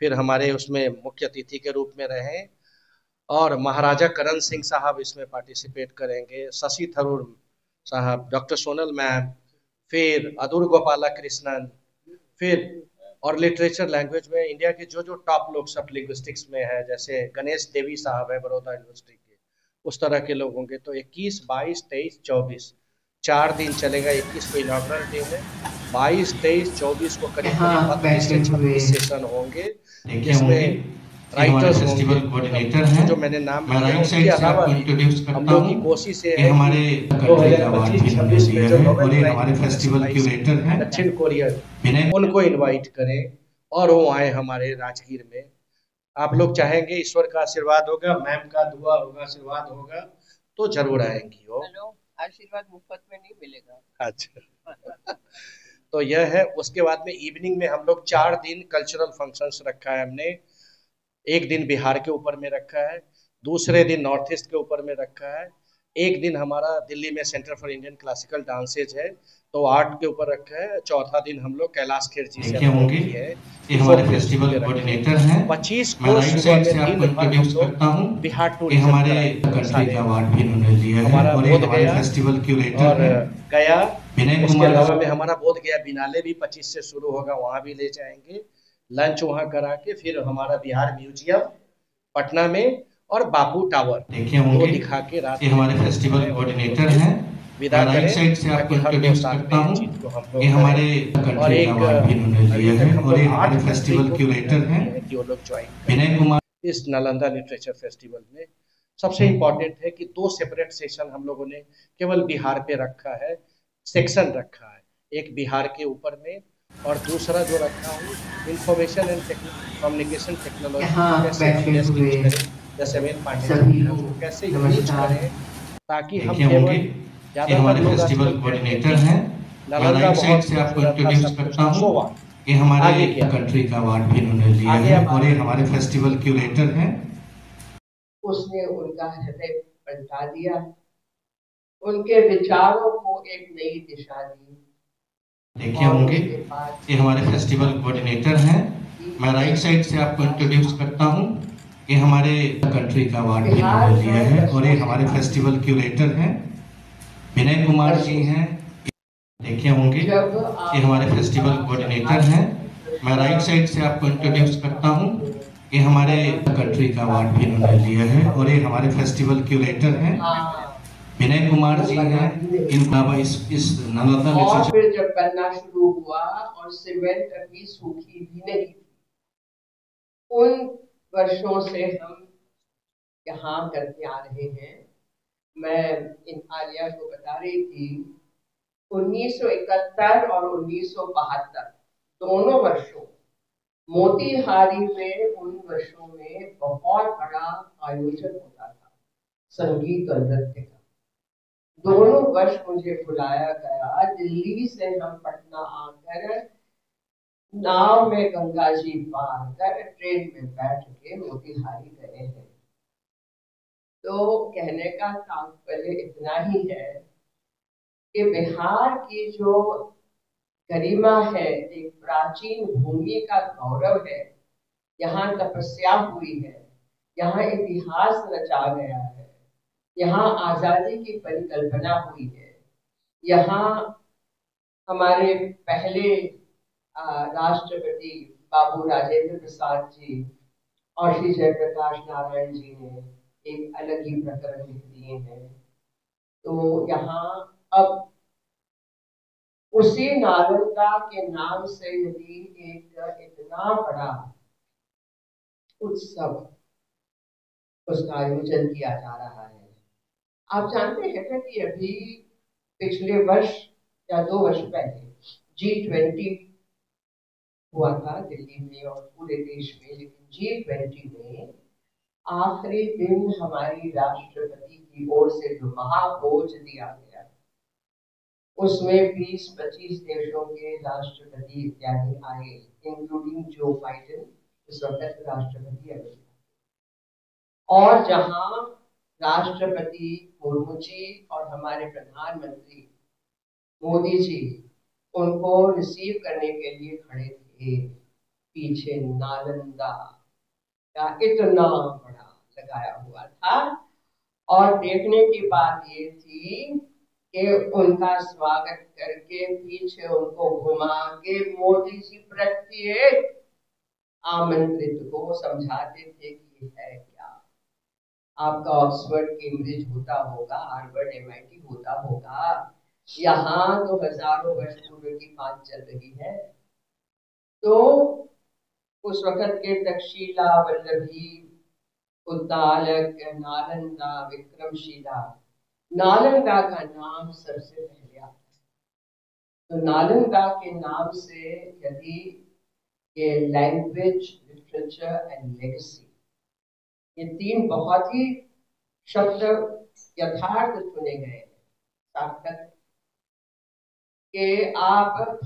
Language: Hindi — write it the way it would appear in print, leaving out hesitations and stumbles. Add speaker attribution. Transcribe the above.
Speaker 1: फिर हमारे उसमें मुख्य अतिथि के रूप में रहे। और महाराजा करण सिंह साहब इसमें पार्टिसिपेट करेंगे, शशि थरूर साहब, डॉक्टर सोनल मैम, फिर अदूर गोपाला कृष्णन, फिर और लिटरेचर लैंग्वेज में इंडिया के जो जो टॉप लोग सब लिंग्विस्टिक्स में है, जैसे गणेश देवी साहब है बड़ौदा यूनिवर्सिटी के, उस तरह के लोग होंगे। तो 21, 22, 23, 24 4 दिन चलेगा। 21 को इनॉग्रल डे है, 22, 23, 24 को करीब करीब
Speaker 2: यहाँ
Speaker 1: 32
Speaker 2: बैठे
Speaker 1: से
Speaker 2: हुए
Speaker 1: 26 सेशन होंगे,
Speaker 2: देखे
Speaker 1: जिसमें
Speaker 2: होंगे कि हमारे
Speaker 1: राइटर्स होंगे।
Speaker 2: फेस्टिवल
Speaker 1: मतलब
Speaker 2: कोऑर्डिनेटर
Speaker 1: जो
Speaker 2: हैं।
Speaker 1: जो मैंने नाम
Speaker 2: मैं
Speaker 1: लिए
Speaker 2: राइट
Speaker 1: उनके
Speaker 2: साइड से
Speaker 1: अलावा
Speaker 2: आपको
Speaker 1: भी
Speaker 2: इंट्रोड्यूस
Speaker 1: हम
Speaker 2: करता
Speaker 1: लोग
Speaker 2: हूँ
Speaker 1: की कोशिश ये
Speaker 2: कि
Speaker 1: है कि
Speaker 2: हमारे कंट्री का अवार्ड भी उन्होंने
Speaker 1: 2025-26 में
Speaker 2: लिया
Speaker 1: जो
Speaker 2: है,
Speaker 1: नोबेल
Speaker 2: और ये
Speaker 1: प्राइज
Speaker 2: हमारे
Speaker 1: विनर्स
Speaker 2: फेस्टिवल
Speaker 1: 22
Speaker 2: क्यूरेटर हैं
Speaker 1: दक्षिण कोरिया,
Speaker 2: विनय।
Speaker 1: उनको इनवाइट करें और वो आए हमारे राजगीर में। आप लोग चाहेंगे, ईश्वर का आशीर्वाद होगा, मैम का दुआ होगा, आशीर्वाद होगा, तो जरूर आएंगी वो। हेलो, आशीर्वाद मुफ्त में नहीं मिलेगा। अच्छा। तो यह है। उसके बाद में इवनिंग में हम लोग 4 दिन कल्चरल फंक्शंस रखा है हमने। एक दिन बिहार के ऊपर में रखा है, दूसरे दिन नॉर्थ ईस्ट के ऊपर में रखा है, एक दिन हमारा दिल्ली में centre for Indian classical dances है तो आर्ट के ऊपर रखा है, चौथा दिन हम लोग कैलाश खेर जी से
Speaker 2: देखे
Speaker 1: हम लोग
Speaker 2: होंगे
Speaker 1: किए हैं
Speaker 2: कि
Speaker 1: कि
Speaker 2: हमारे
Speaker 1: फोक म्यूजिक
Speaker 2: फेस्टिवल
Speaker 1: पे रखे हैं।
Speaker 2: कोऑर्डिनेटर हैं।
Speaker 1: 25
Speaker 2: मैं
Speaker 1: को
Speaker 2: राइट
Speaker 1: सुबह
Speaker 2: साइड
Speaker 1: में
Speaker 2: से आपको
Speaker 1: दिन भर हम
Speaker 2: इंट्रोड्यूस
Speaker 1: लोग
Speaker 2: करता हूँ
Speaker 1: बिहार
Speaker 2: कि
Speaker 1: टूरिज्म
Speaker 2: हमारे
Speaker 1: कराएंगे
Speaker 2: कंट्री
Speaker 1: सारे
Speaker 2: का
Speaker 1: लोग।
Speaker 2: अवार्ड भी उन्होंने लिया है,
Speaker 1: हमारा
Speaker 2: और ये
Speaker 1: बोध
Speaker 2: हमारे
Speaker 1: गया
Speaker 2: फेस्टिवल क्यूरेटर
Speaker 1: और
Speaker 2: हैं
Speaker 1: गया,
Speaker 2: विनय
Speaker 1: उसके
Speaker 2: कुमार
Speaker 1: अलावा
Speaker 2: जी।
Speaker 1: में हमारा बोध गया बिनाले भी 25 से शुरू होगा, वहां भी ले जाएंगे। लंच वहां करा के फिर हमारा बिहार म्यूजियम पटना में और बापू टावर
Speaker 2: देखे
Speaker 1: दो
Speaker 2: होंगे
Speaker 1: दिखा के रात
Speaker 2: कि
Speaker 1: में
Speaker 2: हमारे
Speaker 1: हम लोग जो
Speaker 2: फेस्टिवल
Speaker 1: है उन लोग को
Speaker 2: कोऑर्डिनेटर
Speaker 1: फिर
Speaker 2: हैं।
Speaker 1: विदा
Speaker 2: मैं राइट
Speaker 1: करें,
Speaker 2: साइड से आपको
Speaker 1: ताकि हर 2 साल
Speaker 2: इंट्रोड्यूस
Speaker 1: में
Speaker 2: करता
Speaker 1: इस
Speaker 2: हूँ
Speaker 1: चीज को हम
Speaker 2: कि
Speaker 1: लोग करें।
Speaker 2: हमारे
Speaker 1: और
Speaker 2: कंट्री का
Speaker 1: एक
Speaker 2: अवार्ड भी उन्होंने
Speaker 1: अभी
Speaker 2: लिया है,
Speaker 1: तक हम
Speaker 2: और
Speaker 1: लोग
Speaker 2: ये
Speaker 1: 8
Speaker 2: हमारे
Speaker 1: कंट्री
Speaker 2: फेस्टिवल
Speaker 1: को
Speaker 2: क्यूरेटर
Speaker 1: प्रेजेंट
Speaker 2: हैं
Speaker 1: किए हैं कि वो लोग ज्वाइन
Speaker 2: विनय
Speaker 1: करें
Speaker 2: कुमार।
Speaker 1: इस नालंदा लिटरेचर फेस्टिवल में। सबसे इम्पोर्टेंट है कि 2 सेपरेट सेशन हम लोगों ने केवल बिहार पे रखा है, सेक्शन रखा है, एक बिहार के ऊपर में और दूसरा जो रखा हूँ इंफॉर्मेशन एंड कम्युनिकेशन टेक्नोलॉजी को
Speaker 2: यहाँ
Speaker 1: कैसे हम
Speaker 2: बैठे
Speaker 1: बेस्ट यूज
Speaker 2: हुए
Speaker 1: करें, जैसे अमित पांडे जी
Speaker 2: सभी
Speaker 1: हैं
Speaker 2: को
Speaker 1: उसको कैसे यूज
Speaker 2: नमस्कार।
Speaker 1: करें, ताकि हम
Speaker 2: देखे होंगे
Speaker 1: केवल,
Speaker 2: कि
Speaker 1: ज्यादातर
Speaker 2: हमारे
Speaker 1: लोग
Speaker 2: फेस्टिवल
Speaker 1: आजकल कहते हैं
Speaker 2: कोऑर्डिनेटर
Speaker 1: कि
Speaker 2: हैं। मैं
Speaker 1: नालंदा
Speaker 2: राइट साइड
Speaker 1: बहुत
Speaker 2: से आपको
Speaker 1: खूबसूरत था,
Speaker 2: इंट्रोड्यूस
Speaker 1: सब कुछ
Speaker 2: करता
Speaker 1: था,
Speaker 2: हूँ
Speaker 1: सो व्हाट,
Speaker 2: कि हमारे
Speaker 1: आगे क्या,
Speaker 2: कंट्री का अवार्ड भी उन्होंने लिया
Speaker 1: आगे
Speaker 2: है,
Speaker 1: अब
Speaker 2: और ये
Speaker 1: आगे
Speaker 2: हमारे फेस्टिवल क्यूरेटर हैं।
Speaker 1: उसने उनका हृदय पलटा दिया, उनके विचारों को एक नई दिशा दी।
Speaker 2: देखे
Speaker 1: और
Speaker 2: होंगे
Speaker 1: उसके बाद
Speaker 2: कि हमारे फेस्टिवल कोऑर्डिनेटर हैं। मैं राइट साइड से आपको इंट्रोड्यूस करता हूँ कि हमारे कंट्री का अवार्ड भी
Speaker 1: बिहार
Speaker 2: उन्होंने
Speaker 1: जो
Speaker 2: लिया है, और ये
Speaker 1: वर्षों से
Speaker 2: हमारे फेस्टिवल क्यूरेटर हैं विनय कुमार जी हैं। देखे होंगे
Speaker 1: जब
Speaker 2: कि हमारे फेस्टिवल कोऑर्डिनेटर हैं। मैं राइट साइड से आपको इंट्रोड्यूस करता हूँ कि हमारे कंट्री का अवार्ड भी उन्होंने लिया है, और ये हमारे फेस्टिवल क्यूरेटर हैं विनय कुमार जी हैं। इनका इस नालंदा
Speaker 1: और
Speaker 2: लिटरेचर।
Speaker 1: फिर जब बनना शुरू हुआ और सीमेंट अभी सूखी भी नहीं थी, उन वर्षों से हम यहाँ करके आ रहे हैं। मैं इन आलिया को बता रही थी 1971 और 1972 दोनों वर्षों मोतीहारी में, उन वर्षों में बहुत बड़ा आयोजन होता था संगीत और नृत्य का। दोनों वर्ष मुझे बुलाया गया, दिल्ली से हम पटना आकर नाव में गंगा जी पार कर ट्रेन में बैठ के मोतीहारी गए हैं। तो कहने का तात्पर्य इतना ही है कि बिहार की जो गरिमा है, एक प्राचीन भूमि का गौरव है, यहाँ तपस्या हुई है, यहाँ इतिहास रचा गया है, यहाँ आजादी की परिकल्पना हुई है, यहाँ हमारे पहले राष्ट्रपति बाबू राजेंद्र प्रसाद जी और श्री जयप्रकाश नारायण जी ने एक अलग ही प्रकरण लिख दिए हैं। तो यहाँ अब उसी नालंदा के नाम से यदि एक इतना बड़ा उत्सव, उसका आयोजन किया जा रहा है। आप जानते हैं ना कि अभी पिछले वर्ष या 2 वर्ष पहले G20 हुआ था दिल्ली में और पूरे देश में, लेकिन G20 में आखिरी दिन हमारी राष्ट्रपति की ओर से जो महाभोज दिया गया, उसमें 20-25 देशों के राष्ट्रपति इत्यादि आए, इंक्लूडिंग जो बाइडेन, इस वक्त राष्ट्रपति अमेरिका। और जहां राष्ट्रपति मुर्मू जी और हमारे प्रधानमंत्री मोदी जी उनको रिसीव करने के लिए खड़े थे, पीछे नालंदा का इतना बड़ा लगाया हुआ था। और देखने की बात ये थी कि उनका स्वागत करके पीछे उनको घुमा के मोदी जी प्रत्येक आमंत्रित को समझाते थे कि है क्या, आपका ऑक्सफोर्ड केम्ब्रिज होता होगा, हार्वर्ड MIT होता होगा, यहाँ तो हजारों वर्ष पूर्व की बात चल रही है। तो उस वक्त के तक्षशिला, वल्लभी, उद्दालक, नालंदा, विक्रमशिला, नालंदा का नाम सबसे पहले आता है। तो नालंदा के नाम से यदि ये लैंग्वेज, लिटरेचर एंड लेगेसी, ये तीन बहुत ही शब्द यथार्थ चुने गए हैं, सार्थक के आप